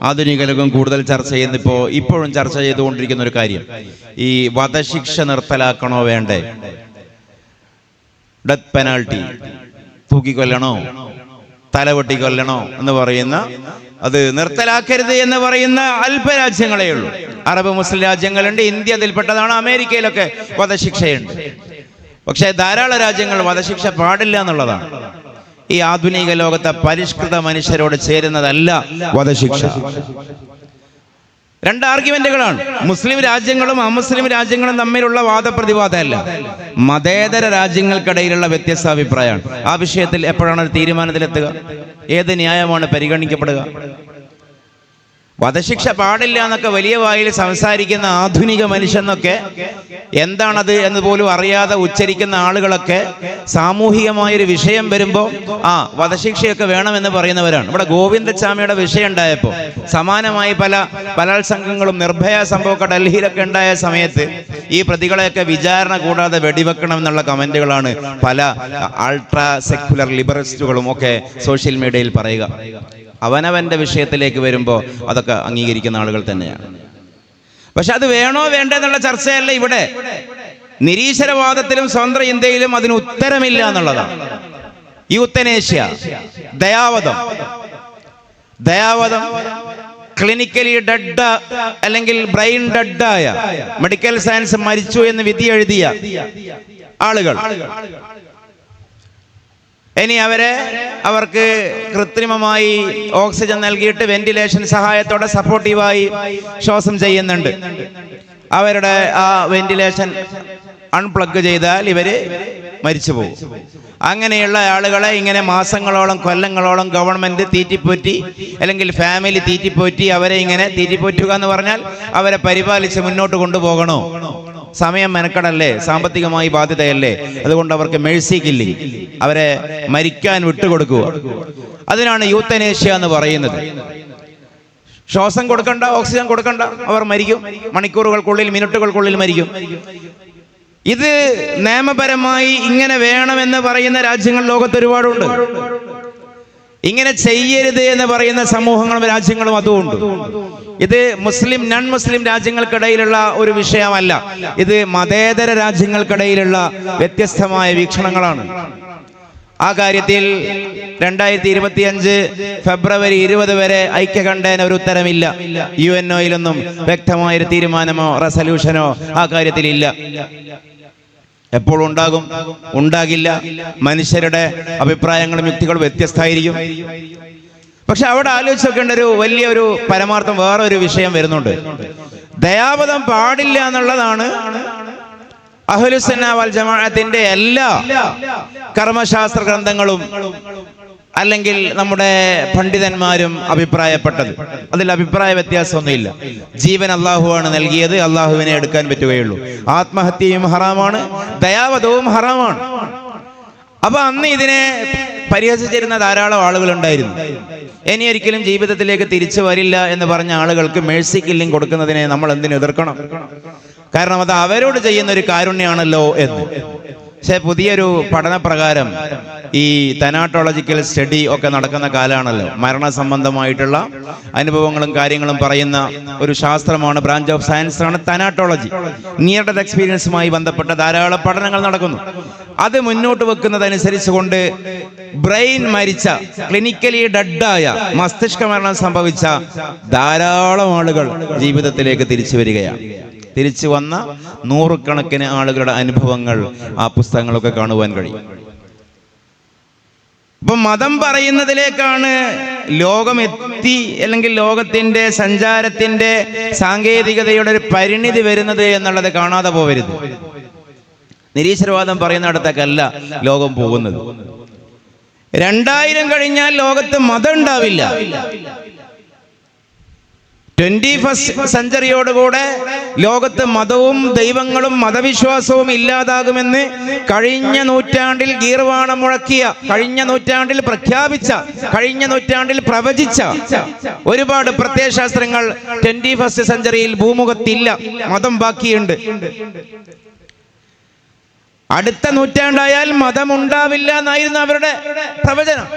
ആധുനിക ലോകം കൂടുതൽ ചർച്ച ചെയ്യുന്ന ഇപ്പോഴും ചർച്ച ചെയ്തുകൊണ്ടിരിക്കുന്ന ഒരു കാര്യം, ഈ വധശിക്ഷ നിർത്തലാക്കണോ വേണ്ടേ, ഡെത്ത് പെനാൾട്ടി, തൂക്കിക്കൊല്ലണോ തലവെട്ടി കൊല്ലണോ എന്ന് പറയുന്ന, അത് നിർത്തലാക്കരുത് എന്ന് പറയുന്ന അല്പരാജ്യങ്ങളേ ഉള്ളൂ. അറബ് മുസ്ലിം രാജ്യങ്ങളുണ്ട്, ഇന്ത്യ അതിൽപ്പെട്ടതാണ്. അമേരിക്കയിലൊക്കെ വധശിക്ഷയുണ്ട്. പക്ഷേ ധാരാളം രാജ്യങ്ങൾ വധശിക്ഷ പാടില്ല എന്നുള്ളതാണ്. ഈ ആധുനിക ലോകത്തെ പരിഷ്കൃത മനുഷ്യരോട് ചേരുന്നതല്ല വധശിക്ഷ. രണ്ട് ആർഗ്യുമെന്റുകളാണ്. മുസ്ലിം രാജ്യങ്ങളും അമുസ്ലിം രാജ്യങ്ങളും തമ്മിലുള്ള വാദപ്രതിവാദമല്ല, മതേതര രാജ്യങ്ങൾക്കിടയിലുള്ള വ്യത്യസ്ത അഭിപ്രായമാണ്. ആ വിഷയത്തിൽ എപ്പോഴാണ് ഒരു തീരുമാനത്തിലെത്തുക? ഏത് ന്യായമാണ് പരിഗണിക്കപ്പെടുക? വധശിക്ഷ പാടില്ല എന്നൊക്കെ വലിയ വായിൽ സംസാരിക്കുന്ന ആധുനിക മനുഷ്യനൊക്കെ എന്താണത് എന്ന് പോലും അറിയാതെ ഉച്ചരിക്കുന്ന ആളുകളൊക്കെ സാമൂഹികമായൊരു വിഷയം വരുമ്പോൾ വധശിക്ഷയൊക്കെ വേണമെന്ന് പറയുന്നവരാണ്. ഇവിടെ ഗോവിന്ദച്ചാമിയുടെ വിഷയം ഉണ്ടായപ്പോൾ സമാനമായി പല ബലാത്സംഗങ്ങളും നിർഭയ സംഭവമൊക്കെ ഡൽഹിയിലൊക്കെ ഉണ്ടായ സമയത്ത് ഈ പ്രതികളെയൊക്കെ വിചാരണ കൂടാതെ വെടിവെക്കണം എന്നുള്ള കമന്റുകളാണ് പല അൾട്രാ സെക്യുലർ ലിബറലിസ്റ്റുകളും ഒക്കെ സോഷ്യൽ മീഡിയയിൽ പറയുക. അവനവന്റെ വിഷയത്തിലേക്ക് വരുമ്പോൾ അതൊക്കെ അംഗീകരിക്കുന്ന ആളുകൾ തന്നെയാണ്. പക്ഷെ അത് വേണോ വേണ്ടെന്നുള്ള ചർച്ചയല്ല ഇവിടെ. നിരീശ്വരവാദത്തിലും സ്വതന്ത്ര ഇന്ത്യയിലും അതിന് ഉത്തരമില്ല എന്നുള്ളതാണ്. യൂത്തനേഷ്യ, ദയാവധം ക്ലിനിക്കലി ഡെഡ് അല്ലെങ്കിൽ ബ്രെയിൻ ഡെഡായ, മെഡിക്കൽ സയൻസ് മരിച്ചു എന്ന് വിധി എഴുതിയ ആളുകൾ, ഇനി അവർക്ക് കൃത്രിമമായി ഓക്സിജൻ നൽകിയിട്ട് വെന്റിലേഷൻ സഹായത്തോടെ സപ്പോർട്ടീവായി ശ്വാസം ചെയ്യുന്നുണ്ട്. അവരുടെ ആ വെന്റിലേഷൻ അൺപ്ലഗ് ചെയ്താൽ ഇവര് മരിച്ചു പോകും. അങ്ങനെയുള്ള ആളുകളെ ഇങ്ങനെ മാസങ്ങളോളം കൊല്ലങ്ങളോളം ഗവൺമെന്റ് തീറ്റിപ്പോറ്റി അല്ലെങ്കിൽ ഫാമിലി തീറ്റിപ്പോറ്റി അവരെ ഇങ്ങനെ തീറ്റിപ്പോറ്റുക എന്ന് പറഞ്ഞാൽ അവരെ പരിപാലിച്ച് മുന്നോട്ട് കൊണ്ടുപോകണോ? സമയം മെനക്കടല്ലേ, സാമ്പത്തികമായി ബാധ്യതയല്ലേ. അതുകൊണ്ട് അവർക്ക് മേഴ്സി കില്ലിംഗ്, അവരെ മരിക്കാൻ വിട്ടുകൊടുക്കുക. അതിനാണ് യൂത്തനേഷ്യ എന്ന് പറയുന്നത്. ശ്വാസം കൊടുക്കണ്ട, ഓക്സിജൻ കൊടുക്കണ്ട, അവർ മരിക്കും. മണിക്കൂറുകൾക്കുള്ളിൽ, മിനിറ്റുകൾക്കുള്ളിൽ മരിക്കും. ഇത് നിയമപരമായി ഇങ്ങനെ വേണമെന്ന് പറയുന്ന രാജ്യങ്ങൾ ലോകത്ത് ഒരുപാടുണ്ട്. ഇങ്ങനെ ചെയ്യരുത് എന്ന് പറയുന്ന സമൂഹങ്ങളും രാജ്യങ്ങളും അതുമുണ്ട്. ഇത് മുസ്ലിം നോൺ മുസ്ലിം രാജ്യങ്ങൾക്കിടയിലുള്ള ഒരു വിഷയമല്ല, ഇത് മതേതര രാജ്യങ്ങൾക്കിടയിലുള്ള വ്യത്യസ്തമായ വീക്ഷണങ്ങളാണ്. ആ കാര്യത്തിൽ 2025 ഫെബ്രുവരി 20 വരെ ഐക്യകണ്ഠേന ഒരു ഉത്തരമില്ല. UNOയിലൊന്നും വ്യക്തമായൊരു തീരുമാനമോ റെസല്യൂഷനോ ആ കാര്യത്തിൽ ഇല്ല. എപ്പോൾ ഉണ്ടാകും? ഉണ്ടാകില്ല. മനുഷ്യരുടെ അഭിപ്രായങ്ങളും യുക്തികളും വ്യത്യസ്തമായിരിക്കും. പക്ഷെ അവിടെ ആലോചിച്ച് നോക്കേണ്ട ഒരു വലിയൊരു പരമാർത്ഥം, വേറെ ഒരു വിഷയം വരുന്നുണ്ട്. ദയാവധം പാടില്ല എന്നുള്ളതാണ് അഹ്ലുസുന്ന വൽ ജമാഅത്തിന്റെ എല്ലാ കർമ്മശാസ്ത്ര ഗ്രന്ഥങ്ങളും അല്ലെങ്കിൽ നമ്മുടെ പണ്ഡിതന്മാരും അഭിപ്രായപ്പെട്ടത്. അതിൽ അഭിപ്രായ വ്യത്യാസമൊന്നുമില്ല. ജീവൻ അള്ളാഹുവാണ് നൽകിയത്, അള്ളാഹുവിനെ എടുക്കാൻ പറ്റുകയുള്ളൂ. ആത്മഹത്യയും ഹറാമാണ്, ദയാവധവും ഹറാമാണ്. അപ്പൊ അന്ന് ഇതിനെ പരിഹസിച്ചിരുന്ന ധാരാളം ആളുകൾ ഉണ്ടായിരുന്നു. ഇനി ഒരിക്കലും ജീവിതത്തിലേക്ക് തിരിച്ചു വരില്ല എന്ന് പറഞ്ഞ ആളുകൾക്ക് മേഴ്സി കില്ലിംഗ് കൊടുക്കുന്നതിനെ നമ്മൾ എന്തിനു എതിർക്കണം? കാരണം അത് അവരോട് ചെയ്യുന്ന ഒരു കാരുണ്യാണല്ലോ എന്ന്. പക്ഷെ പുതിയൊരു പഠനപ്രകാരം ഈ തനാട്ടോളജിക്കൽ സ്റ്റഡി ഒക്കെ നടക്കുന്ന കാലമാണല്ലോ. മരണ സംബന്ധമായിട്ടുള്ള അനുഭവങ്ങളും കാര്യങ്ങളും പറയുന്ന ഒരു ശാസ്ത്രമാണ്, ബ്രാഞ്ച് ഓഫ് സയൻസ് ആണ് തനാട്ടോളജി. നിയർ ഡെത്ത് എക്സ്പീരിയൻസുമായി ബന്ധപ്പെട്ട ധാരാളം പഠനങ്ങൾ നടക്കുന്നു. അത് മുന്നോട്ട് വെക്കുന്നതനുസരിച്ച് കൊണ്ട് ബ്രെയിൻ മരിച്ച, ക്ലിനിക്കലി ഡെഡായ, മസ്തിഷ്ക മരണം സംഭവിച്ച ധാരാളം ആളുകൾ ജീവിതത്തിലേക്ക് തിരിച്ചു വരികയാണ്. തിരിച്ചു വന്ന നൂറുകണക്കിന് ആളുകളുടെ അനുഭവങ്ങൾ ആ പുസ്തകങ്ങളൊക്കെ കാണുവാൻ കഴിയും. ഇപ്പൊ മതം പറയുന്നതിലേക്കാണ് ലോകം എത്തി, അല്ലെങ്കിൽ ലോകത്തിന്റെ സഞ്ചാരത്തിന്റെ സാങ്കേതികതയുടെ ഒരു പരിണിതി വരുന്നത് എന്നുള്ളത് കാണാതെ പോവരുത്. നിരീശ്വരവാദം പറയുന്നിടത്തേക്കല്ല ലോകം പോകുന്നത്. 2000 കഴിഞ്ഞാൽ ലോകത്ത് മതം ഉണ്ടാവില്ല. 21st സെഞ്ചുറിയോടുകൂടെ ലോകത്ത് മതവും ദൈവങ്ങളും മതവിശ്വാസവും ഇല്ലാതാകുമെന്ന് കഴിഞ്ഞ നൂറ്റാണ്ടിൽ ഗീർവാണം മുഴക്കിയ, കഴിഞ്ഞ നൂറ്റാണ്ടിൽ പ്രഖ്യാപിച്ച, കഴിഞ്ഞ നൂറ്റാണ്ടിൽ പ്രവചിച്ച ഒരുപാട് പ്രത്യയശാസ്ത്രങ്ങൾ 21st സെഞ്ചുറിയിൽ ഭൂമുഖത്തില്ല. മതം ബാക്കിയുണ്ട്. അടുത്ത നൂറ്റാണ്ടായാൽ മതമുണ്ടാവില്ല എന്നായിരുന്നു അവരുടെ പ്രവചനം.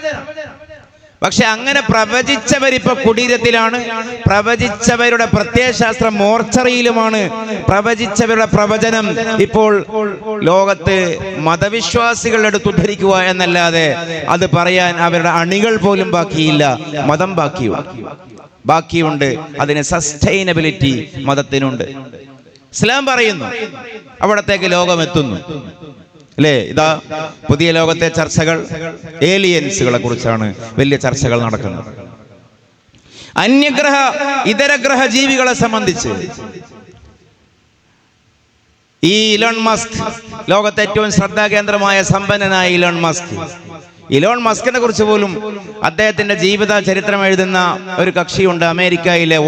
പക്ഷെ അങ്ങനെ പ്രവചിച്ചവരിപ്പോ കുടീരത്തിലാണ്, പ്രവചിച്ചവരുടെ പ്രത്യയശാസ്ത്രം മോർച്ചറിയിലുമാണ്. പ്രവചിച്ചവരുടെ പ്രവചനം ഇപ്പോൾ ലോകത്ത് മതവിശ്വാസികളുടെ അടുത്ത് ഉദ്ധരിക്കുക എന്നല്ലാതെ അത് പറയാൻ അവരുടെ അണികൾ പോലും ബാക്കിയില്ല. മതം ബാക്കിയുണ്ട്. അതിന് സസ്റ്റൈനബിലിറ്റി മതത്തിനുണ്ട്. ഇസ്ലാം പറയുന്നു അവിടത്തേക്ക് ലോകം എത്തുന്നു അല്ലേ? ഇതാ പുതിയ ലോകത്തെ ചർച്ചകൾ ഏലിയൻസുകളെ കുറിച്ചാണ് വലിയ ചർച്ചകൾ നടക്കുന്നത്. അന്യഗ്രഹ ഇതരഗ്രഹ ജീവികളെ സംബന്ധിച്ച് ഈ ഇലോൺ മസ്ക്, ലോകത്തെ ഏറ്റവും ശ്രദ്ധാകേന്ദ്രമായ സമ്പന്നനായ ഇലോൺ മസ്കിനെ കുറിച്ച് പോലും അദ്ദേഹത്തിന്റെ ജീവിത ചരിത്രം എഴുതുന്ന ഒരു കക്ഷിയുണ്ട് അമേരിക്കയിലെ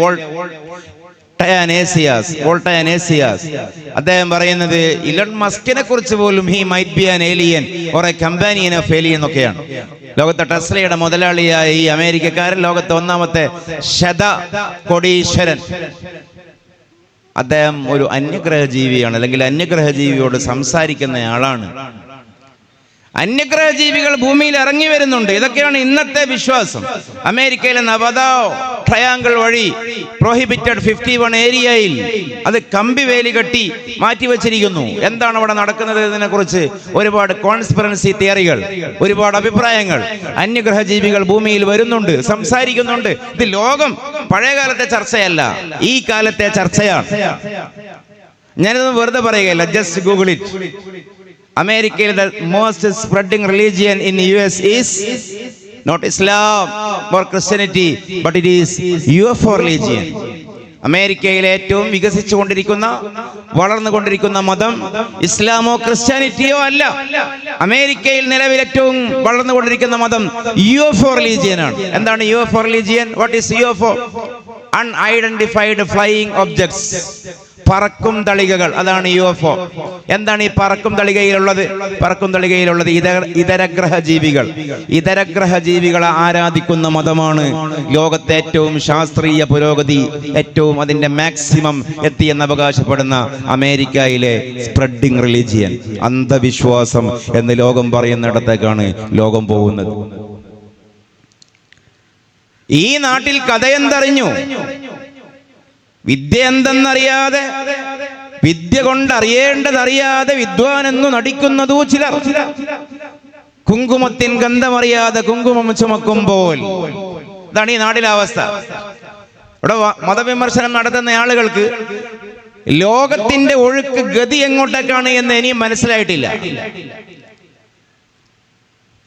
വോൾട്ടയാനേസിയാസ്. അദ്ദേഹം പറയുന്നത് ഇലോൺ മസ്കിനെ കുറിച്ച് പോലും he might be an alien or A companion of alien എന്നൊക്കെയാണ്. ലോകത്തെ ടെസ്ലയുടെ മുതലാളിയായ ഈ അമേരിക്കക്കാരൻ, ലോകത്തെ ഒന്നാമത്തെ കോടീശ്വരൻ, അദ്ദേഹം ഒരു അന്യഗ്രഹ ജീവിയാണ്, അല്ലെങ്കിൽ അന്യഗ്രഹ ജീവിയോട് സംസാരിക്കുന്നയാളാണ്. അന്യഗ്രഹ ജീവികൾ ഭൂമിയിൽ ഇറങ്ങി വരുന്നുണ്ട്. ഇതൊക്കെയാണ് ഇന്നത്തെ വിശ്വാസം. അമേരിക്കയിലെ നവദാ ട്രയാങ്കിൾ വഴി പ്രോഹിബിറ്റഡ് 51 ഏരിയയിൽ അത് കമ്പി വേലി കെട്ടി മാറ്റിവെച്ചിരിക്കുന്നു. എന്താണ് അവിടെ നടക്കുന്നത് എന്നതിനെ കുറിച്ച് ഒരുപാട് കോൺസ്പിറൻസി തിയറികൾ, ഒരുപാട് അഭിപ്രായങ്ങൾ. അന്യഗ്രഹ ജീവികൾ ഭൂമിയിൽ വരുന്നുണ്ട്, സംസാരിക്കുന്നുണ്ട്. ഇത് ലോകം പഴയകാലത്തെ ചർച്ചയല്ല, ഈ കാലത്തെ ചർച്ചയാണ്. ഞാനിത് വെറുതെ പറയുകയല്ല, just Google it. America, the most spreading religion in US is not Islam or Christianity, but it is UFO religion. അമേരിക്കയിലെ ഏറ്റവും വികസിച്ചുകൊണ്ടിരിക്കുന്ന, വളർന്നുകൊണ്ടിരിക്കുന്ന മതം ഇസ്ലാമോ ക്രിസ്ത്യാനിറ്റിയോ അല്ല. അമേരിക്കയിൽ നിലവിൽ ഏറ്റവും വളർന്നുകൊണ്ടിരിക്കുന്ന മതം UFO റിലീജിയൻ ആണ്. എന്താണ് UFO religion? What is UFO? Unidentified flying objects, പറക്കും തളികകൾ. അതാണ് UFO. എന്താണ് ഈ പറക്കും തളികയിലുള്ളത്? പറക്കും തളികയിലുള്ളത് ഇതരഗ്രഹ ജീവികളെ ആരാധിക്കുന്ന മതമാണ്. ലോകത്തെ ഏറ്റവും ശാസ്ത്രീയ പുരോഗതി, ഏറ്റവും അതിന്റെ മാക്സിമം എത്തിയെന്ന് അവകാശപ്പെടുന്ന അമേരിക്കയിലെ സ്പ്രെഡിംഗ് റിലീജിയൻ, അന്ധവിശ്വാസം എന്ന് ലോകം പറയുന്നിടത്തേക്കാണ് ലോകം പോകുന്നത്. ഈ നാട്ടിൽ കഥയെന്തറിഞ്ഞു, വിദ്യ എന്തെന്നറിയാതെ, വിദ്യ കൊണ്ടറിയേണ്ടതറിയാതെ വിദ്വാനെന്നു നടിക്കുന്നതു ചിലർ. കുങ്കുമത്തിൻ ഗന്ധമറിയാതെ കുങ്കുമം ചുമക്കുമ്പോൾ. ഇതാണ് ഈ നാട്ടിലെ അവസ്ഥ. ഇവിടെ മതവിമർശനം നടത്തുന്ന ആളുകൾക്ക് ലോകത്തിന്റെ ഒഴുക്ക് ഗതി എങ്ങോട്ടേക്കാണ് എന്ന് ഇനിയും മനസ്സിലായിട്ടില്ല.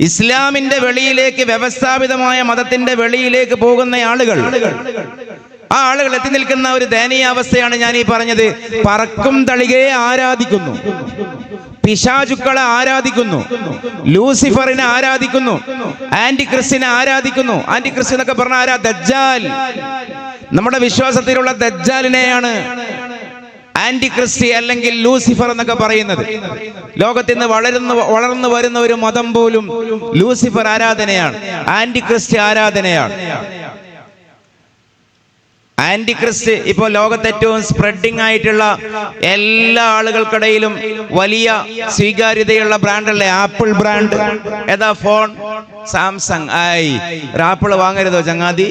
ഇസ്ലാമിന്റെ വെളിയിലേക്ക്, വ്യവസ്ഥാപിതമായ മതത്തിന്റെ വെളിയിലേക്ക് പോകുന്ന ആളുകൾ, ആ ആളുകൾ എത്തി നിൽക്കുന്ന ഒരു ദയനീയാവസ്ഥയാണ് ഞാൻ ഈ പറഞ്ഞത്. പറക്കും തളികയെ ആരാധിക്കുന്നു, പിശാചുക്കളെ ആരാധിക്കുന്നു, ലൂസിഫറിനെ ആരാധിക്കുന്നു, ആന്റിക്രിസ്റ്റിനെ ആരാധിക്കുന്നു. ആന്റിക്രിസ്റ്റ് എന്നൊക്കെ പറഞ്ഞാൽ ആരാ? ദജ്ജാൽ. നമ്മുടെ വിശ്വാസത്തിലുള്ള ദജ്ജാലിനെയാണ് ആന്റിക്രിസ്റ്റി അല്ലെങ്കിൽ ലൂസിഫർ എന്നൊക്കെ പറയുന്നത്. ലോകത്തിൽ നിന്ന് വളർന്നു വരുന്ന ഒരു മതം പോലും ലൂസിഫർ ആരാധനയാണ്, ആന്റിക്രിസ്റ്റി ആരാധനയാണ്. ആന്റിക്രിസ്റ്റ് ഇപ്പോൾ ലോകത്ത് ഏറ്റവും സ്പ്രെഡിംഗ് ആയിട്ടുള്ള, എല്ലാ ആളുകൾക്കിടയിലും വലിയ സ്വീകാര്യതയുള്ള ബ്രാൻഡല്ലേ ആപ്പിൾ ബ്രാൻഡ്. ഏതാ ഫോൺ? സാംസങ്. ഒരു ആപ്പിൾ വാങ്ങരുതോ ചങ്ങാതി?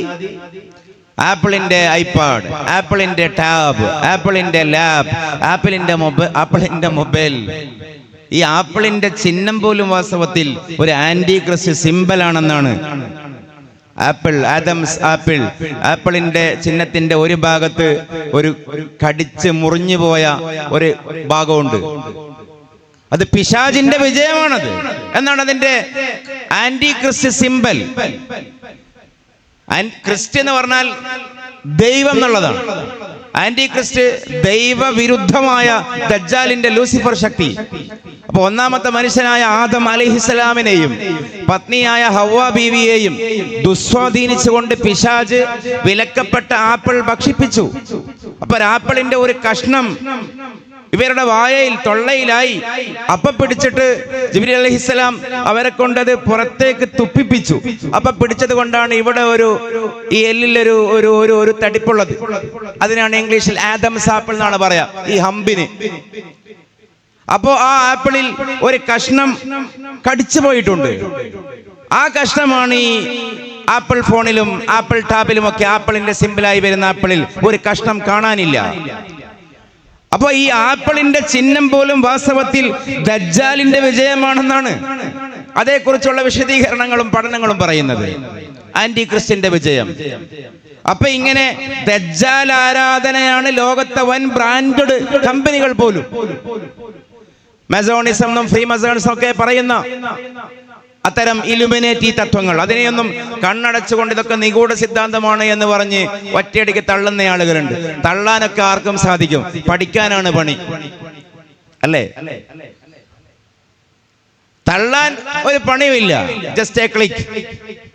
ആപ്പിളിന്റെ ഐപാഡ്, ആപ്പിളിന്റെ ടാബ്, ആപ്പിളിന്റെ ലാബ്, ആപ്പിളിന്റെ മൊബൈൽ. ഈ ആപ്പിളിന്റെ ചിഹ്നം പോലും വാസ്തവത്തിൽ ഒരു ആന്റിക്രിസ്റ്റ് സിംബൽ ആണെന്നാണ്. ആപ്പിൾ, ആദംസ് ആപ്പിൾ, ആപ്പിളിന്റെ ചിഹ്നത്തിന്റെ ഒരു ഭാഗത്ത് ഒരു കടിച്ച് മുറിഞ്ഞു പോയ ഒരു ഭാഗമുണ്ട്. അത് പിശാചിന്റെ വിജയമാണത് എന്നാണ് അതിന്റെ ആന്റിക്രിസ്റ്റ് സിംബൽ. ക്രിസ്റ്റ് എന്ന് പറഞ്ഞാൽ ദൈവം എന്നുള്ളതാണ്. ആന്റിക്രിസ്റ്റ് ദൈവവിരുദ്ധമായ ദജ്ജാലിന്റെ ലൂസിഫർ ശക്തി. അപ്പൊ ഒന്നാമത്തെ മനുഷ്യനായ ആദം അലൈഹിസ്സലാമിനെയും പത്നിയായ ഹവ്വ ബീവിയെയും ദുസ്വാധീനിച്ചുകൊണ്ട് പിശാച് വിലക്കപ്പെട്ട ആപ്പിൾ ഭക്ഷിപ്പിച്ചു. അപ്പൊ ആപ്പിളിന്റെ ഒരു കഷ്ണം ഇവരുടെ വായയിൽ, തൊള്ളയിലായി. അപ്പൊ പിടിച്ചിട്ട് ജിബ്രീൽ അലൈഹിസ്സലാം അവരെ കൊണ്ടത് പുറത്തേക്ക് തുപ്പിപ്പിച്ചു. അപ്പൊ പിടിച്ചത് കൊണ്ടാണ് ഇവിടെ ഈ എല്ലിലൊരു ഒരു തടിപ്പുള്ളത്. അതിനാണ് ഇംഗ്ലീഷിൽ ആദംസ് ആപ്പിൾ എന്നാണ് പറയാ, ഈ ഹമ്പിന്. അപ്പോ ആ ആപ്പിളിൽ ഒരു കഷ്ണം കടിച്ചു പോയിട്ടുണ്ട്. ആ കഷ്ണമാണ് ഈ ആപ്പിൾ ഫോണിലും ആപ്പിൾ ടാബിലും ഒക്കെ ആപ്പിളിന്റെ സിമ്പിളായി വരുന്ന ആപ്പിളിൽ ഒരു കഷ്ണം കാണാനില്ല. അപ്പൊ ഈ ആപ്പിളിന്റെ ചിഹ്നം പോലും വാസ്തവത്തിൽ ദജ്ജാലിന്റെ വിജയമാണെന്നാണ് അതേക്കുറിച്ചുള്ള വിശദീകരണങ്ങളും പഠനങ്ങളും പറയുന്നത്. ആന്റി ക്രിസ്ത്യന്റെ വിജയം. അപ്പൊ ഇങ്ങനെ ദജ്ജാൽ ആരാധനയാണ് ലോകത്തെ വൻ ബ്രാൻഡഡ് കമ്പനികൾ പോലും, മെസോണിസം എന്നും ഫ്രീ മെസോണിസം ഒക്കെ പറയുന്ന അത്തരം ഇലുമിനേറ്റി തത്വങ്ങൾ, അതിനെയൊന്നും കണ്ണടച്ചുകൊണ്ട് ഇതൊക്കെ നിഗൂഢ സിദ്ധാന്തമാണ് എന്ന് പറഞ്ഞ് ഒറ്റയടിക്ക് തള്ളുന്ന ആളുകളുണ്ട്. തള്ളാനൊക്കെ ആർക്കും സാധിക്കും, പഠിക്കാനാണ് പണി, അല്ലേ? തള്ളാൻ ഒരു പണിയുമില്ല. Just a click,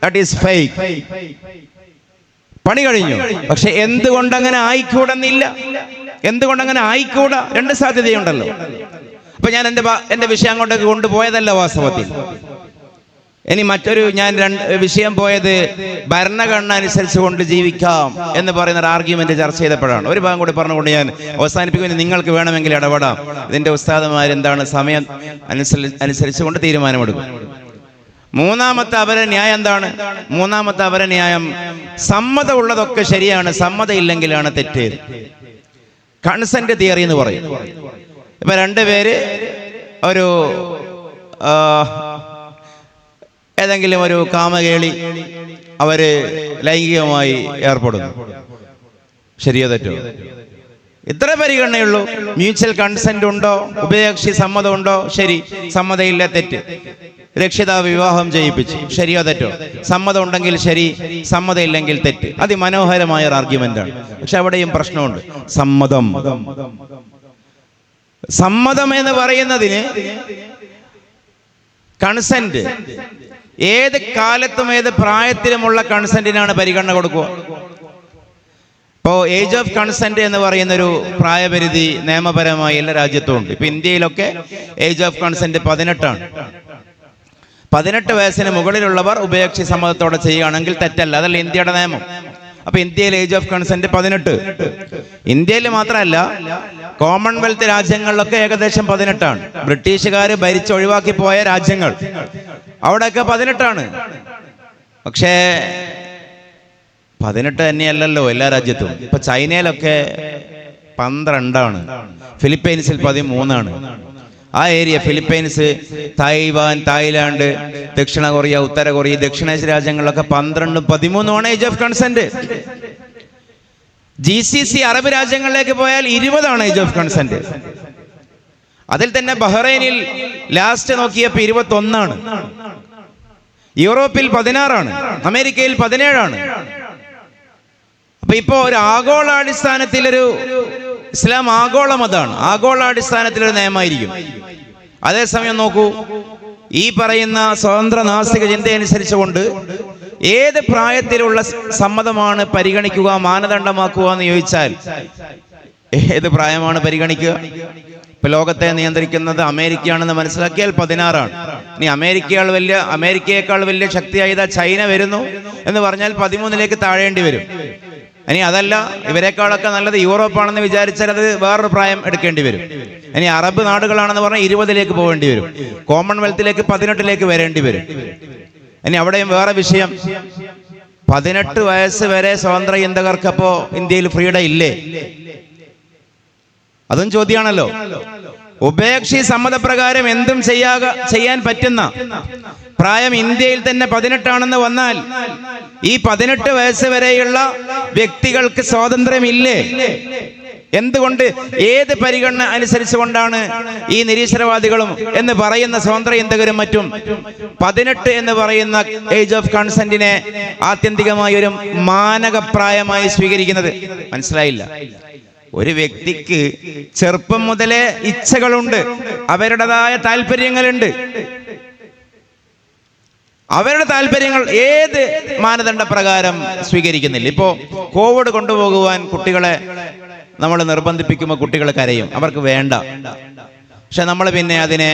that is fake. പണി കഴിഞ്ഞു. പക്ഷെ എന്തുകൊണ്ടങ്ങനെ ആയിക്കൂടെന്നില്ല. എന്തുകൊണ്ടങ്ങനെ ആയിക്കൂടാ? രണ്ട് സാധ്യതയുണ്ടല്ലോ. അപ്പൊ ഞാൻ എന്റെ വിഷയം അങ്ങോട്ടേക്ക് കൊണ്ടുപോയതല്ല വാസ്തവത്തിൽ. ഇനി മറ്റൊരു ഞാൻ വിഷയം പോയത് ഭരണഘടന അനുസരിച്ച് കൊണ്ട് ജീവിക്കാം എന്ന് പറയുന്ന ഒരു ആർഗ്യുമെന്റ് ചർച്ച ചെയ്തപ്പോഴാണ്. ഒരു ഭാഗം കൂടി പറഞ്ഞുകൊണ്ട് ഞാൻ അവസാനിപ്പിക്കുന്നത്. നിങ്ങൾക്ക് വേണമെങ്കിൽ ഇടപെടാം. ഇതിന്റെ ഉസ്താദുമാരെന്താണ് സമയം അനുസരിച്ച് കൊണ്ട് തീരുമാനമെടുക്കും. മൂന്നാമത്തെ അപരന്യായം എന്താണ്? മൂന്നാമത്തെ അപരന്യായം സമ്മതമുള്ളതൊക്കെ ശരിയാണ്, സമ്മതം ഇല്ലെങ്കിലാണ് തെറ്റ്. കൺസെന്റ് തിയറി എന്ന് പറയും. ഇപ്പൊ രണ്ടുപേര് ഒരു ഏതെങ്കിലും ഒരു കാമകേളി അവര് ലൈംഗികമായി ഏർപ്പെടുന്നു. ശരിയോ തെറ്റോ? ഇത്ര പരിഗണനയുള്ളൂ. മ്യൂച്വൽ കൺസെന്റ് ഉണ്ടോ, ഉഭയകക്ഷി സമ്മതം ഉണ്ടോ? ശരി. സമ്മതമില്ല, തെറ്റ്. രക്ഷിതാവ് വിവാഹം ചെയ്യിപ്പിച്ചു. ശരിയോ തെറ്റോ? സമ്മതം ഉണ്ടെങ്കിൽ ശരി, സമ്മതം ഇല്ലെങ്കിൽ തെറ്റ്. അതിമനോഹരമായ ഒരു ആർഗ്യുമെന്റാണ്. പക്ഷെ അവിടെയും പ്രശ്നമുണ്ട്. സമ്മതം എന്ന് പറയുന്നതിന് കൺസെന്റ് ഏത് കാലത്തും ഏത് പ്രായത്തിലുമുള്ള കൺസെന്റിനാണ് പരിഗണന കൊടുക്കുക. ഇപ്പോ ഏജ് ഓഫ് കൺസെന്റ് എന്ന് പറയുന്നൊരു പ്രായപരിധി നിയമപരമായി എല്ലാ രാജ്യത്തും ഉണ്ട്. ഇപ്പൊ ഇന്ത്യയിലൊക്കെ ഏജ് ഓഫ് കൺസെന്റ് 18 18 വയസ്സിന് മുകളിലുള്ളവർ ഉഭയകക്ഷി സമ്മതത്തോടെ ചെയ്യുകയാണെങ്കിൽ തെറ്റല്ല. അതല്ല ഇന്ത്യയുടെ നിയമം. അപ്പൊ ഇന്ത്യയിൽ ഏജ് ഓഫ് കൺസെന്റ് 18. ഇന്ത്യയിൽ മാത്രമല്ല, കോമൺവെൽത്ത് രാജ്യങ്ങളിലൊക്കെ ഏകദേശം 18. ബ്രിട്ടീഷുകാര് ഭരിച്ചൊഴിവാക്കി പോയ രാജ്യങ്ങൾ അവിടെയൊക്കെ 18. പക്ഷേ 18 തന്നെയല്ലല്ലോ എല്ലാ രാജ്യത്തും. ഇപ്പൊ ചൈനയിലൊക്കെ 12, ഫിലിപ്പൈൻസിൽ 13. ആ ഏരിയ ഫിലിപ്പൈൻസ്, തായ്വാൻ, തായ്ലാന്റ്, ദക്ഷിണ കൊറിയ, ഉത്തര കൊറിയ, ദക്ഷിണേഷ്യ രാജ്യങ്ങളിലൊക്കെ 12, 13 age of consent. GCC Arab രാജ്യങ്ങളിലേക്ക് പോയാൽ 20 ഏജ് ഓഫ് കൺസെന്റ്. അതിൽ തന്നെ ബഹ്റൈനിൽ ലാസ്റ്റ് നോക്കിയപ്പോൾ 21. യൂറോപ്പിൽ 16, അമേരിക്കയിൽ 17. അപ്പൊ ഇപ്പോ ഒരു ആഗോളാടിസ്ഥാനത്തിലൊരു ഇസ്ലാം ആഗോള മതമാണ്. ആഗോളാടിസ്ഥാനത്തിലൊരു നിയമമായിരിക്കും. അതേസമയം നോക്കൂ, ഈ പറയുന്ന സ്വതന്ത്ര നാസ്തിക ചിന്തയനുസരിച്ചുകൊണ്ട് ഏത് പ്രായത്തിലുള്ള സമ്മതമാണ് പരിഗണിക്കുക, മാനദണ്ഡമാക്കുക എന്ന് ചോദിച്ചാൽ ഏത് പ്രായമാണ് പരിഗണിക്കുക? ഇപ്പൊ ലോകത്തെ നിയന്ത്രിക്കുന്നത് അമേരിക്കയാണെന്ന് മനസ്സിലാക്കിയാൽ 16. ഇനി അമേരിക്കയേക്കാൾ വലിയ ശക്തിയായ ചൈന വരുന്നു എന്ന് പറഞ്ഞാൽ 13ലേക്ക് താഴേണ്ടി വരും. ഇനി അതല്ല, ഇവരെക്കാളൊക്കെ നല്ലത് യൂറോപ്പാണെന്ന് വിചാരിച്ചാൽ അത് വേറൊരു പ്രായം എടുക്കേണ്ടി വരും. ഇനി അറബ് നാടുകളാണെന്ന് പറഞ്ഞാൽ 20ലേക്ക് പോകേണ്ടി വരും. കോമൺവെൽത്തിലേക്ക് 18ലേക്ക് വരേണ്ടി വരും. ഇനി അവിടെയും വേറെ വിഷയം, 18 വയസ്സ് വരെ സ്വതന്ത്ര ചിന്തകർക്കപ്പോ ഇന്ത്യയിൽ ഫ്രീഡം ഇല്ലേ? അതും ചോദ്യമാണല്ലോ. ഉഭയകക്ഷി സമ്മതപ്രകാരം എന്തും ചെയ്യാൻ പറ്റുന്ന പ്രായം ഇന്ത്യയിൽ തന്നെ 18 വന്നാൽ ഈ 18 വയസ്സ് വരെയുള്ള വ്യക്തികൾക്ക് സ്വാതന്ത്ര്യമില്ലേ? എന്തുകൊണ്ട്? ഏത് പരിഗണന അനുസരിച്ചുകൊണ്ടാണ് ഈ നിരീശ്വരവാദികളും എന്ന് പറയുന്ന സ്വതന്ത്ര ചിന്തകരും മറ്റും 18 എന്ന് പറയുന്ന ഏജ് ഓഫ് കൺസെന്റിനെ ആത്യന്തികമായി ഒരു മാനകപ്രായമായി സ്വീകരിക്കുന്നത്? മനസ്സിലായില്ല. ഒരു വ്യക്തിക്ക് ചെറുപ്പം മുതലേ ഇച്ഛകളുണ്ട്, അവരുടേതായ താല്പര്യങ്ങളുണ്ട്. അവരുടെ താല്പര്യങ്ങൾ ഏത് മാനദണ്ഡ പ്രകാരം സ്വീകരിക്കുന്നില്ല. ഇപ്പോ കോവിഡ് കൊണ്ടുപോകുവാൻ കുട്ടികളെ നമ്മൾ നിർബന്ധിപ്പിക്കുമ്പോൾ കുട്ടികൾ കരയും, അവർക്ക് വേണ്ട. പക്ഷെ നമ്മൾ പിന്നെ അതിനെ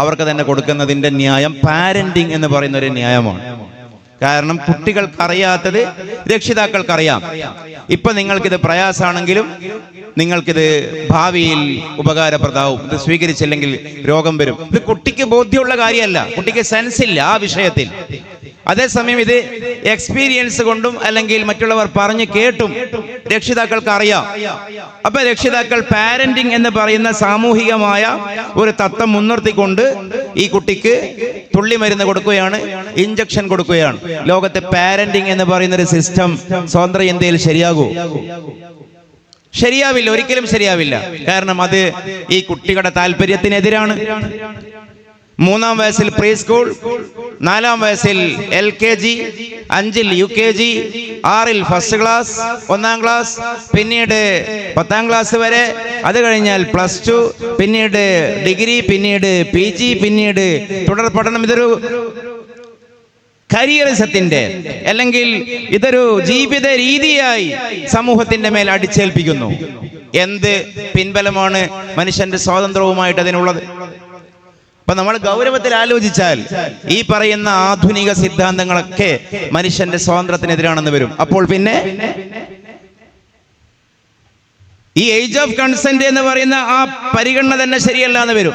അവർക്ക് തന്നെ കൊടുക്കുന്നതിന്റെ ന്യായം പാരന്റിങ് എന്ന് പറയുന്ന ഒരു ന്യായമാണ്. കാരണം കുട്ടികൾക്കറിയാത്തത് രക്ഷിതാക്കൾക്കറിയാം. ഇപ്പൊ നിങ്ങൾക്കിത് പ്രയാസമാണെങ്കിലും നിങ്ങൾക്കിത് ഭാവിയിൽ ഉപകാരപ്രദമാവും. ഇത് സ്വീകരിച്ചില്ലെങ്കിൽ രോഗം വരും. ഇത് കുട്ടിക്ക് ബോധ്യമുള്ള കാര്യമല്ല, കുട്ടിക്ക് സെൻസ് ഇല്ല ആ വിഷയത്തിൽ. അതേസമയം ഇത് എക്സ്പീരിയൻസ് കൊണ്ടും അല്ലെങ്കിൽ മറ്റുള്ളവർ പറഞ്ഞു കേട്ടും രക്ഷിതാക്കൾക്ക് അറിയാം. അപ്പൊ രക്ഷിതാക്കൾ പാരന്റിങ് എന്ന് പറയുന്ന സാമൂഹികമായ ഒരു തത്വം മുൻനിർത്തിക്കൊണ്ട് ഈ കുട്ടിക്ക് തുള്ളി മരുന്ന് കൊടുക്കുകയാണ്, ഇഞ്ചക്ഷൻ കൊടുക്കുകയാണ്. ലോകത്തെ പാരന്റിങ് എന്ന് പറയുന്ന ഒരു സിസ്റ്റം സ്വതന്ത്ര ഇന്ത്യയിൽ ശരിയാകൂ? ശരിയാവില്ല, ഒരിക്കലും ശരിയാവില്ല. കാരണം അത് ഈ കുട്ടികളുടെ താല്പര്യത്തിനെതിരാണ്. 3-ാം വയസ്സിൽ പ്രീ സ്കൂൾ, 4-ാം വയസ്സിൽ LKG, 5-ൽ UKG, 6-ൽ ഫസ്റ്റ് ക്ലാസ്, 1-ാം ക്ലാസ്, പിന്നീട് 10-ാം ക്ലാസ് വരെ, അത് കഴിഞ്ഞാൽ +2, പിന്നീട് ഡിഗ്രി, പിന്നീട് PG, പിന്നീട് തുടർ പഠനം. ഇതൊരു കരിയറിസത്തിന്റെ അല്ലെങ്കിൽ ഇതൊരു ജീവിത രീതിയായി സമൂഹത്തിന്റെ മേൽ അടിച്ചേൽപ്പിക്കുന്നു. എന്ത് പിൻബലമാണ് മനുഷ്യന്റെ സ്വാതന്ത്ര്യവുമായിട്ട് അതിനുള്ളത്? അപ്പൊ നമ്മൾ ഗൗരവത്തിൽ ആലോചിച്ചാൽ ഈ പറയുന്ന ആധുനിക സിദ്ധാന്തങ്ങളൊക്കെ മനുഷ്യന്റെ സ്വാതന്ത്ര്യത്തിനെതിരാണെന്ന് വരും. അപ്പോൾ പിന്നെ ഈ ഏജ് ഓഫ് കൺസെന്റ് എന്ന് പറയുന്ന ആ പരിഗണന തന്നെ ശരിയല്ല എന്ന് വരും.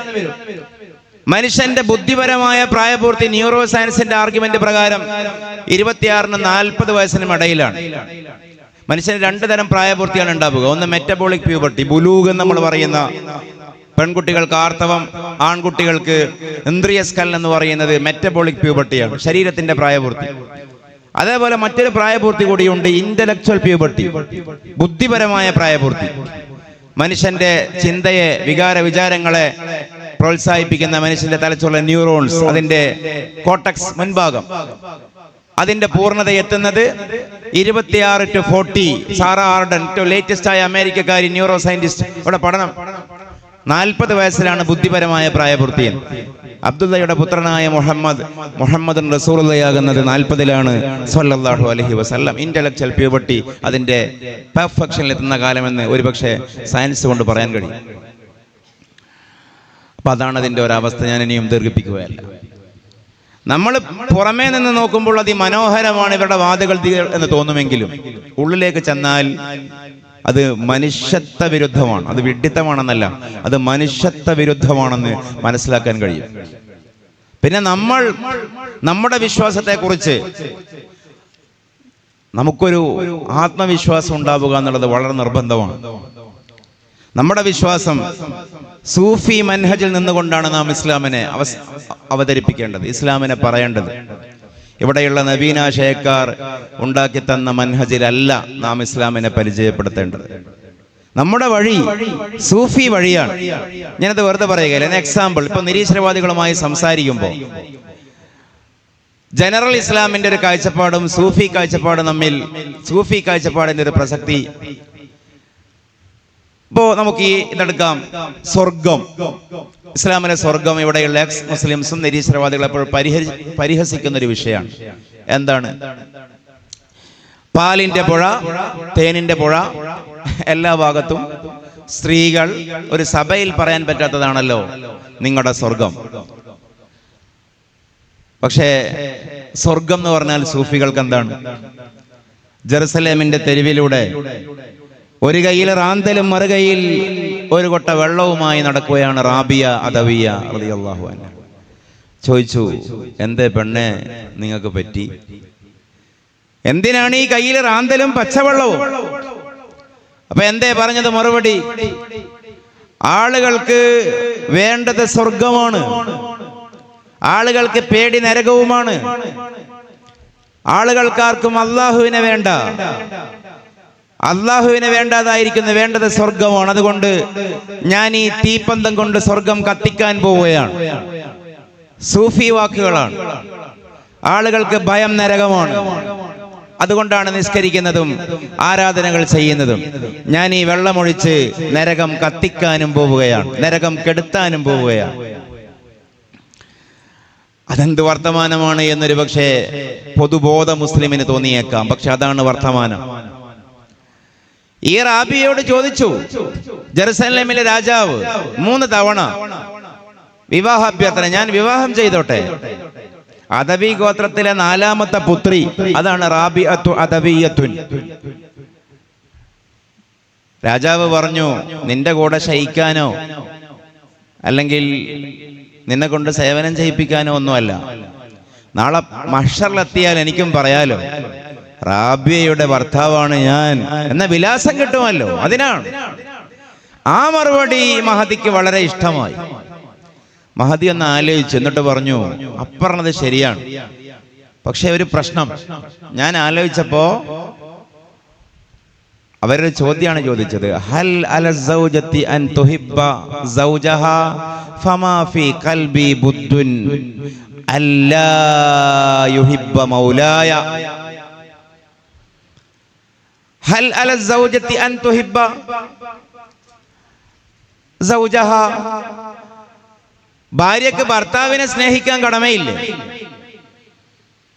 മനുഷ്യന്റെ ബുദ്ധിപരമായ പ്രായപൂർത്തി ന്യൂറോ സയൻസിന്റെ ആർഗ്യുമെന്റ് പ്രകാരം 26-നും 40 വയസ്സിനും ഇടയിലാണ്. മനുഷ്യന് 2 തരം പ്രായപൂർത്തിയാണ് ഉണ്ടാവുക. ഒന്ന് മെറ്റബോളിക് പ്യൂബർട്ടി, ബുലൂഗ് നമ്മൾ പറയുന്ന, പെൺകുട്ടികൾക്ക് ആർത്തവം, ആൺകുട്ടികൾക്ക് ഇന്ദ്രിയസ്കൽ എന്ന് പറയുന്നത് മെറ്റബോളിക് പ്യൂബർട്ടിയാണ്, ശരീരത്തിന്റെ പ്രായപൂർത്തി. അതേപോലെ മറ്റൊരു പ്രായപൂർത്തി കൂടിയുണ്ട്, ഇന്റലക്ച്വൽ പ്യൂബർട്ടി, ബുദ്ധിപരമായ പ്രായപൂർത്തി. മനുഷ്യന്റെ ചിന്തയെ, വിചാരങ്ങളെ പ്രോത്സാഹിപ്പിക്കുന്ന മനുഷ്യന്റെ തലച്ചോറിലെ ന്യൂറോൺസ്, അതിന്റെ കോട്ടക്സ് മുൻഭാഗം, അതിന്റെ പൂർണ്ണത എത്തുന്നത് 26 to 40. സാറ ആർഡൻ, ലേറ്റസ്റ്റ് ആയ അമേരിക്കക്കാരി ന്യൂറോ സയന്റിസ്റ്റ്, ഇവിടെ പഠനം 40 വയസ്സിലാണ് ബുദ്ധിപരമായ പ്രായപൂർത്തി. അബ്ദുള്ളയുടെ പുത്രനായ മുഹമ്മദ് റസൂലുള്ളാഹിയാകുന്നത് 40-ലാണ് സ്വല്ലല്ലാഹു അലൈഹി വസല്ലം. ഇന്റലക്ച്വൽ പ്യൂബർട്ടി അതിന്റെ പെർഫെക്ഷനിൽ എത്തുന്ന കാലമെന്ന് ഒരുപക്ഷെ സയൻസ് കൊണ്ട് പറയാൻ കഴിയും. അപ്പൊ അതാണ് അതിന്റെ ഒരവസ്ഥ. ഞാൻ ഇനിയും ദീർഘിപ്പിക്കുകയല്ല. നമ്മൾ പുറമേ നിന്ന് നോക്കുമ്പോൾ അതിമനോഹരമാണ് ഇവരുടെ വാദകൾ എന്ന് തോന്നുമെങ്കിലും ഉള്ളിലേക്ക് ചെന്നാൽ അത് മനുഷ്യത്വ വിരുദ്ധമാണ്. അത് വിഡ്ഢിത്തമാണെന്നല്ല, അത് മനുഷ്യത്വ വിരുദ്ധമാണെന്ന് മനസ്സിലാക്കാൻ കഴിയും. പിന്നെ നമ്മുടെ വിശ്വാസത്തെക്കുറിച്ച് നമുക്കൊരു ആത്മവിശ്വാസം ഉണ്ടാവുക എന്നുള്ളത് വളരെ നിർബന്ധമാണ്. നമ്മുടെ വിശ്വാസം സൂഫി മൻഹജിൽ നിന്നുകൊണ്ടാണ് നാം ഇസ്ലാമിനെ അവതരിപ്പിക്കേണ്ടത്, ഇസ്ലാമിനെ പറയേണ്ടത്. ഇവിടെയുള്ള നവീനാശയക്കാർ ഉണ്ടാക്കി തന്ന മൻഹജിലല്ല നാം ഇസ്ലാമിനെ പരിചയപ്പെടുത്തേണ്ടത്. നമ്മുടെ വഴി സൂഫി വഴിയാണ്. ഞാനത് വെറുതെ പറയുകയില്ല. എക്സാമ്പിൾ, ഇപ്പൊ നിരീശ്വരവാദികളുമായി സംസാരിക്കുമ്പോൾ ജനറൽ ഇസ്ലാമിന്റെ ഒരു കാഴ്ചപ്പാടും സൂഫി കാഴ്ചപ്പാടും തമ്മിൽ, സൂഫി കാഴ്ചപ്പാടിന്റെ ഒരു പ്രസക്തി. ഇപ്പോ നമുക്ക് ഈ ഇതെടുക്കാം, സ്വർഗം, ഇസ്ലാമിലെ സ്വർഗം. ഇവിടെയുള്ള എക്സ് മുസ്ലിംസും നിരീശ്വരവാദികൾ എപ്പോഴും പരിഹസിക്കുന്ന ഒരു വിഷയമാണ്. എന്താണ്? പാലിന്റെ പുഴ, തേനിന്റെ പുഴ, എല്ലാ ഭാഗത്തും സ്ത്രീകൾ. ഒരു സഭയിൽ പറയാൻ പറ്റാത്തതാണല്ലോ നിങ്ങളുടെ സ്വർഗം. പക്ഷേ സ്വർഗം എന്ന് പറഞ്ഞാൽ സൂഫികൾക്ക് എന്താണ്? ജെറുസലേമിന്റെ തെരുവിലൂടെ ഒരു കയ്യിൽ റാന്തലും മറുകൈയിൽ ഒരു കൊട്ട വെള്ളവുമായി നടക്കുകയാണ് റാബിയ അദവിയ റളിയല്ലാഹു അൻഹ. ചോദിച്ചു, എന്തേ പെണ്ണെ നിങ്ങൾക്ക് പറ്റി? എന്തിനാണ് ഈ കയ്യിൽ റാന്തലും പച്ചവെള്ളവും? അപ്പൊ എന്തേ പറഞ്ഞത്? മറുപടി, ആളുകൾക്ക് വേണ്ടത് സ്വർഗമാണ്, ആളുകൾക്ക് പേടി നരകവുമാണ്, ആളുകൾക്കാർക്കും അള്ളാഹുവിനെ വേണ്ട, അള്ളാഹുവിനെ വേണ്ടാതായിരിക്കുന്നു, വേണ്ടത് സ്വർഗമാണ്. അതുകൊണ്ട് ഞാൻ ഈ തീപ്പന്തം കൊണ്ട് സ്വർഗം കത്തിക്കാൻ പോവുകയാണ്. സൂഫി വാക്കുകളാണ്. ആളുകൾക്ക് ഭയം നരകമാണ്, അതുകൊണ്ടാണ് നിസ്കരിക്കുന്നതും ആരാധനകൾ ചെയ്യുന്നതും. ഞാൻ ഈ വെള്ളമൊഴിച്ച് നരകം കത്തിക്കാനും പോവുകയാണ്, നരകം കെടുത്താനും പോവുകയാണ്. അതെന്ത് വർത്തമാനമാണ് എന്നൊരു പക്ഷേ പൊതുബോധ മുസ്ലിമിന് തോന്നിയേക്കാം. പക്ഷെ അതാണ് വർത്തമാനം. ഈ റാബിയോട് ചോദിച്ചു, ജെറുസലേമിലെ രാജാവ് 3 തവണ വിവാഹാഭ്യർത്ഥന, ഞാൻ വിവാഹം ചെയ്തോട്ടെ? അദവി ഗോത്രത്തിലെ 4ാമത്തെ പുത്രി, അതാണ് റാബിഅത്തു അദവിയ്യത്തുൻ. രാജാവ് പറഞ്ഞു, നിന്റെ കൂടെ ശയിക്കാനോ അല്ലെങ്കിൽ നിന്നെ കൊണ്ട് സേവനം ചെയ്യിപ്പിക്കാനോ ഒന്നുമല്ല. നാളെ മഹ്ശറിലെത്തിയാൽ എനിക്കും പറയാലോ റാബിയയുടെ ഭർത്താവാണ് ഞാൻ എന്ന വിലാസം കിട്ടുമല്ലോ. അതിനാണ്. ആ മറുപടി മഹദിക്ക് വളരെ ഇഷ്ടമായി. മഹദി ഒന്ന് ആലോചിച്ചു, എന്നിട്ട് പറഞ്ഞു, അപ്പറഞ്ഞത് ശരിയാണ്, പക്ഷെ ഒരു പ്രശ്നം. ഞാൻ ആലോചിച്ചപ്പോ അവരുടെ ചോദ്യമാണ് ചോദിച്ചത്, ഹൽ അല സൗജത്തി അൻ തുഹിബ്ബ സൗജഹാ ഫമാ ഫീ ഖൽബി ബുദ്ദുൻ അല്ലാ യുഹിബ്ബ മൗലായ. ഹൽ അല സൗജത്തി അൻ തുഹിബ്ബ സൗജഹാ, ഭാര്യക്ക് ഭർത്താവിനെ സ്നേഹിക്കാൻ കടമയില്ലേ?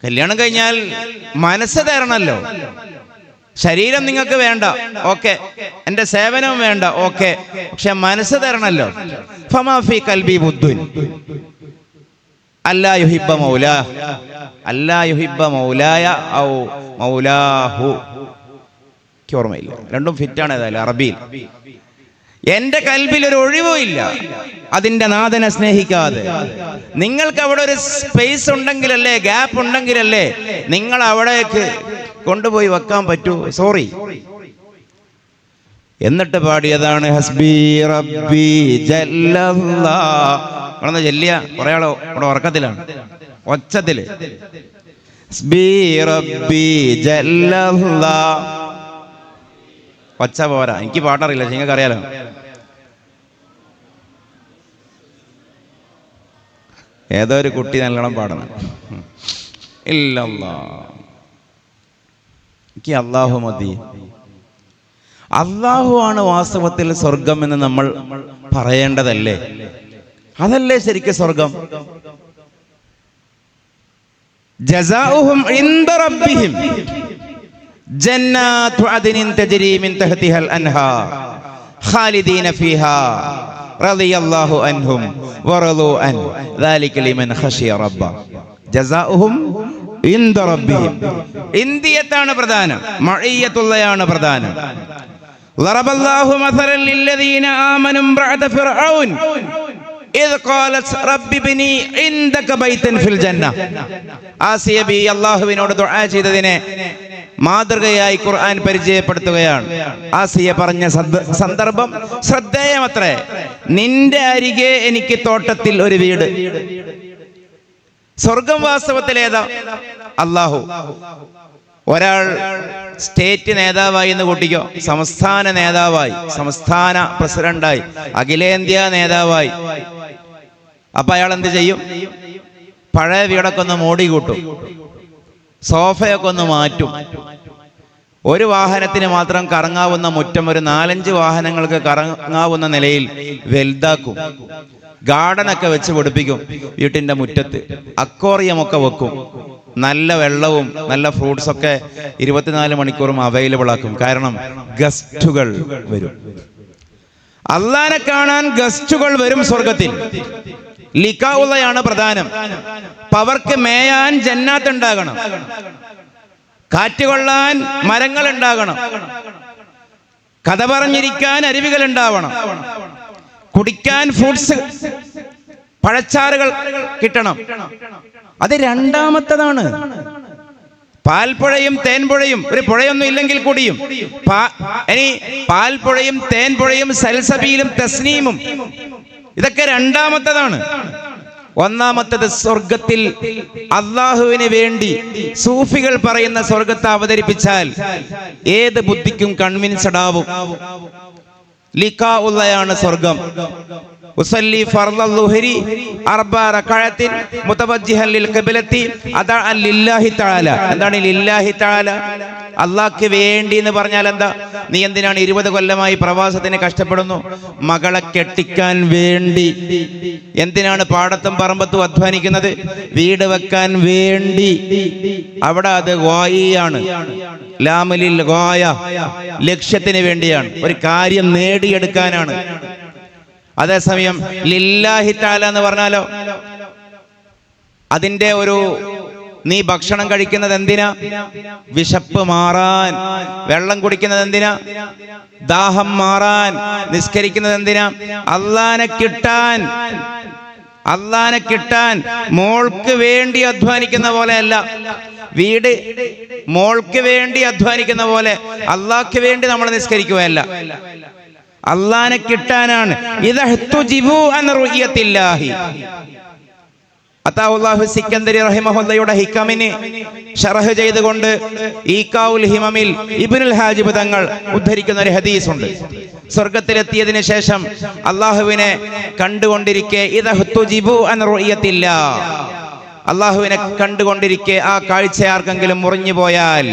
കല്യാണം കഴിഞ്ഞാൽ മനസ്സ് തരണല്ലോ. ശരീരം നിങ്ങൾക്ക് വേണ്ട, ഓക്കെ, എന്റെ സേവനവും വേണ്ട, ഓക്കെ, പക്ഷെ മനസ്സ് തരണല്ലോ. ഫമാ ഫീ ഖൽബി ബുദ്ദുൻ അല്ലാ യുഹിബ്ബ മൗലാ, അല്ലാ യുഹിബ്ബ മൗലായ ഔ മൗലാഹു. ഓർമ്മയില്ല, രണ്ടും ഫിറ്റാണ്. ഏതായാലും അറബിയിൽ എന്റെ കൽബിൽ ഒരു ഒഴിവും ഇല്ല അതിന്റെ നാഥനെ സ്നേഹിക്കാതെ. നിങ്ങൾക്ക് അവിടെ ഒരു സ്പേസ് ഉണ്ടെങ്കിലല്ലേ, ഗ്യാപ്പ് ഉണ്ടെങ്കിലല്ലേ നിങ്ങൾ അവിടേക്ക് കൊണ്ടുപോയി വെക്കാൻ പറ്റൂ. സോറി. എന്നിട്ട് പാടിയതാണ് ഹസ്ബി റബ്ബി ജല്ലല്ലാഹ്. ചെല്ലിയ കുറെ ആളോ ഇവിടെ ഉറക്കത്തിലാണ്, ഒച്ചത്തില്. ഹസ്ബി റബ്ബി ജല്ലല്ലാഹ്. ഒച്ച പോരാ, എനിക്ക് പാട്ടറിയില്ല, നിങ്ങൾക്ക് അറിയാലോ. ഏതോ ഒരു കുട്ടി നല്ലോണം പാടണം. ഇല്ലല്ലാ, എനിക്ക് അല്ലാഹു മതി. അല്ലാഹു ആണ് വാസ്തവത്തിൽ സ്വർഗം എന്ന് നമ്മൾ പറയേണ്ടതല്ലേ? അതല്ലേ ശരിക്കും സ്വർഗം? ജസാഉഹും ഇൻദ റബ്ബിഹിം ജന്നാത്തു അദ്നിൻ തജ്രി മിൻ തഹ്തിഹൽ അൻഹാർ ഖാലിദീന ഫീഹാ റളിയല്ലാഹു അൻഹും വറളു അൻ ദാലിക ലിമൻ ഖശിയ റബ്ബ. ജസാഉഹും ഇൻദ റബ്ബിഹിം. ഇന്ദിയത്താണ് പ്രധാനം, മഅയ്യത്തുള്ളയാണ് പ്രധാനം. ളറബല്ലാഹു മസലൻ ലില്ലദീന ആമനു ഇംറഅത ഫിർഔൻ ഇദ് ഖാലത് റബ്ബി ബിനി ഇൻദക ബൈതൻ ഫിൽ ജന്ന. ആസിയ ബി അല്ലാഹുവിനോട് ദുആ ചെയ്തതിനെ മാതൃകയായി ഖുർആൻ പരിചയപ്പെടുത്തുകയാണ്. ആസിയ പറഞ്ഞ സന്ദർഭം ശ്രദ്ധേയമത്രേ. നിന്റെ അരികെ എനിക്ക് തോട്ടത്തിൽ ഒരു വീട്. സ്വർഗം വാസ്തവത്തിൽ ഏതാ? അല്ലാഹു. ഒരാൾ സ്റ്റേറ്റ് നേതാവായി എന്ന് കൂട്ടിക്കോ, സംസ്ഥാന നേതാവായി, സംസ്ഥാന പ്രസിഡന്റായി, അഖിലേന്ത്യാ നേതാവായി. അപ്പൊ അയാൾ എന്ത് ചെയ്യും? പഴയ വീടൊക്കെ ഒന്ന് മോടി കൂട്ടും, സോഫയൊക്കെ ഒന്ന് മാറ്റും. ഒരു വാഹനത്തിന് മാത്രം കറങ്ങാവുന്ന മുറ്റം ഒരു 4-5 വാഹനങ്ങൾക്ക് കറങ്ങാവുന്ന നിലയിൽ വലുതാക്കും. ഗാർഡനൊക്കെ വെച്ച് പിടിപ്പിക്കും. വീട്ടിന്റെ മുറ്റത്ത് അക്വേറിയമൊക്കെ വെക്കും. നല്ല വെള്ളവും നല്ല ഫ്രൂട്ട്സ് ഒക്കെ 24 മണിക്കൂറും അവൈലബിൾ ആക്കും. കാരണം ഗസ്റ്റുകൾ വരും. അള്ളാനെ കാണാൻ ഗസ്റ്റുകൾ വരും സ്വർഗത്തിൽ. ലിഖാഉള്ളയാണ് പ്രധാനം. പവർക്ക് മേയാൻ ജന്നാത്ത് ഉണ്ടാകണം, കാറ്റ് കൊള്ളാൻ മരങ്ങൾ ഉണ്ടാകണം, കഥ പറഞ്ഞിരിക്കാൻ അരുവികൾ ഉണ്ടാവണം, കുടിക്കാൻ ഫ്രൂട്ട്സ് പഴച്ചാറുകൾ കിട്ടണം. അത് രണ്ടാമത്തതാണ്. പാൽപ്പുഴയും തേൻപുഴയും, ഒരു പുഴയൊന്നും ഇല്ലെങ്കിൽ കൂടിയും ഇനി പാൽപ്പുഴയും തേൻപുഴയും സൽസബീലും തസ്നീമും, ഇതൊക്കെ രണ്ടാമത്തതാണ്. ഒന്നാമത്തത് സ്വർഗത്തിൽ അള്ളാഹുവിന് വേണ്ടി സൂഫികൾ പറയുന്ന സ്വർഗത്തെ അവതരിപ്പിച്ചാൽ ഏത് ബുദ്ധിക്കും കൺവിൻസ്ഡ് ആവും. ലിഖാഉള്ളയാണ് സ്വർഗം. ഉസല്ലി ഫർളൽ ളുഹരി 4 റകഅത്തിൻ മുതവജ്ജിഹൻ ലിൽ ഖിബ്ലത്തി അദഅൻ ലില്ലാഹി തആല. എന്താണ് ലില്ലാഹി തആല? അല്ലാഹ്ക്ക് വേണ്ടി എന്ന് പറഞ്ഞാൽ എന്താ? നീ എന്തിനാണ് 20 കൊല്ലമായി പ്രവാസത്തിന് കഷ്ടപ്പെടുന്നു? മകളെ കെട്ടിക്കാൻ വേണ്ടി. എന്തിനാണ് പാടത്തും പറമ്പത്തും അധ്വാനിക്കുന്നത്? വീട് വെക്കാൻ വേണ്ടി. അവിടെ അത് ഗായിയാണ്, ലാമലിൽ ഗായ, ലക്ഷ്യത്തിന് വേണ്ടിയാണ്, ഒരു കാര്യം നേടിയെടുക്കാനാണ്. അതേസമയം ലില്ലാഹി തആല എന്ന് പറഞ്ഞാലോ അതിൻ്റെ ഒരു നീ ഭക്ഷണം കഴിക്കുന്നത് എന്തിനാ? വിശപ്പ് മാറാൻ. വെള്ളം കുടിക്കുന്നത് എന്തിനാ? ദാഹം മാറാൻ. നിസ്കരിക്കുന്നത് എന്തിനാ? അള്ളാനെ കിട്ടാൻ. മോൾക്ക് വേണ്ടി അധ്വാനിക്കുന്ന പോലെയല്ല. വീട് മോൾക്ക് വേണ്ടി അധ്വാനിക്കുന്ന പോലെ അള്ളാഹ്ക്ക് വേണ്ടി നമ്മൾ നിസ്കരിക്കുകയല്ല, അള്ളാനെ കിട്ടാനാണ്. ഇദഹ്തുജിബു അൻ റുയത്തില്ലാഹി. അതാഹുല്ലാഹു സിക്കന്ദരി റഹിമഹുല്ലയുടെ ഹിക്കമിന് ശറഹ് ചെയ്തുകൊണ്ട് ഈഖാഉൽ ഹിമമിൽ ഇബ്നുൽ ഹാജിബ് തങ്ങൾ ഉദ്ധരിക്കുന്ന ഒരു ഹദീസ് ഉണ്ട്. സ്വർഗത്തിലെത്തിയതിനു ശേഷം അള്ളാഹുവിനെ കണ്ടുകൊണ്ടിരിക്കെ ഇദഹ്തുജിബു അൻ റുയത്തില്ലാ, അള്ളാഹുവിനെ കണ്ടുകൊണ്ടിരിക്കെ ആ കാഴ്ച ആർക്കെങ്കിലും മുറിഞ്ഞു പോയാൽ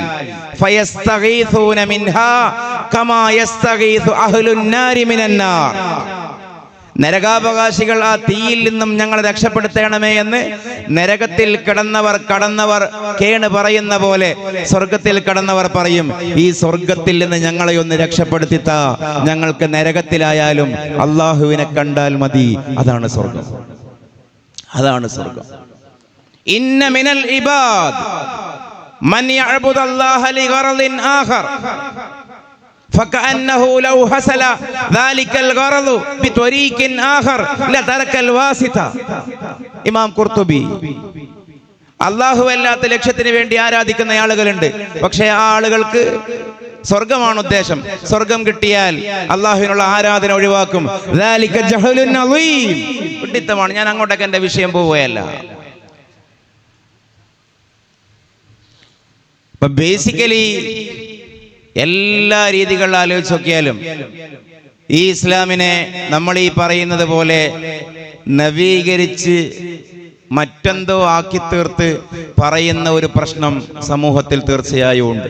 ഫയസ്തഗീഥൂന മിൻഹാ കമാ യസ്തഗീഥു അഹ്ലുൻ നാരി മിനൻ നാർ, നരകാവകാശികൾ ആ തീയിൽ നിന്നും ഞങ്ങളെ രക്ഷപ്പെടുത്തണമേ എന്ന് നരകത്തിൽ കടന്നവർ കേണ് പറയുന്ന പോലെ സ്വർഗത്തിൽ കടന്നവർ പറയും, ഈ സ്വർഗത്തിൽ നിന്ന് ഞങ്ങളെ ഒന്ന് രക്ഷപ്പെടുത്തിത്താ, ഞങ്ങൾക്ക് നരകത്തിലായാലും അള്ളാഹുവിനെ കണ്ടാൽ മതി. അതാണ് സ്വർഗം. ഇന്ന മിനൽ ഇബാദ് മൻ യഅബുദുല്ലാഹ ലിഗറദിൻ ആഖർ فكأنه لو حصل ذلك الغرض بطريق آخر لترك الواسطة. ഇമാം ഖുർത്തുബി. അല്ലാഹു അല്ലാത്ത ലക്ഷ്യത്തിന് വേണ്ടി ആരാധിക്കുന്ന ആളുകളുണ്ട്. പക്ഷേ ആ ആളുകൾക്ക് സ്വർഗമാണ് ഉദ്ദേശം. സ്വർഗം കിട്ടിയാൽ അള്ളാഹുവിനുള്ള ആരാധന ഒഴിവാക്കും. ذلك جهل عظيم. വിഡിത്തമാണ്. ഞാൻ അങ്ങോട്ടൊക്കെ എൻ്റെ വിഷയം പോവുകയല്ല. അപ്പൊ ബേസിക്കലി എല്ലാ രീതികളിൽ ആലോചിച്ച് നോക്കിയാലും ഈ ഇസ്ലാമിനെ നമ്മൾ ഈ പറയുന്നത് പോലെ നവീകരിച്ച് മറ്റെന്തോ ആക്കി തീർത്ത് പറയുന്ന ഒരു പ്രശ്നം സമൂഹത്തിൽ തീർച്ചയായും ഉണ്ട്.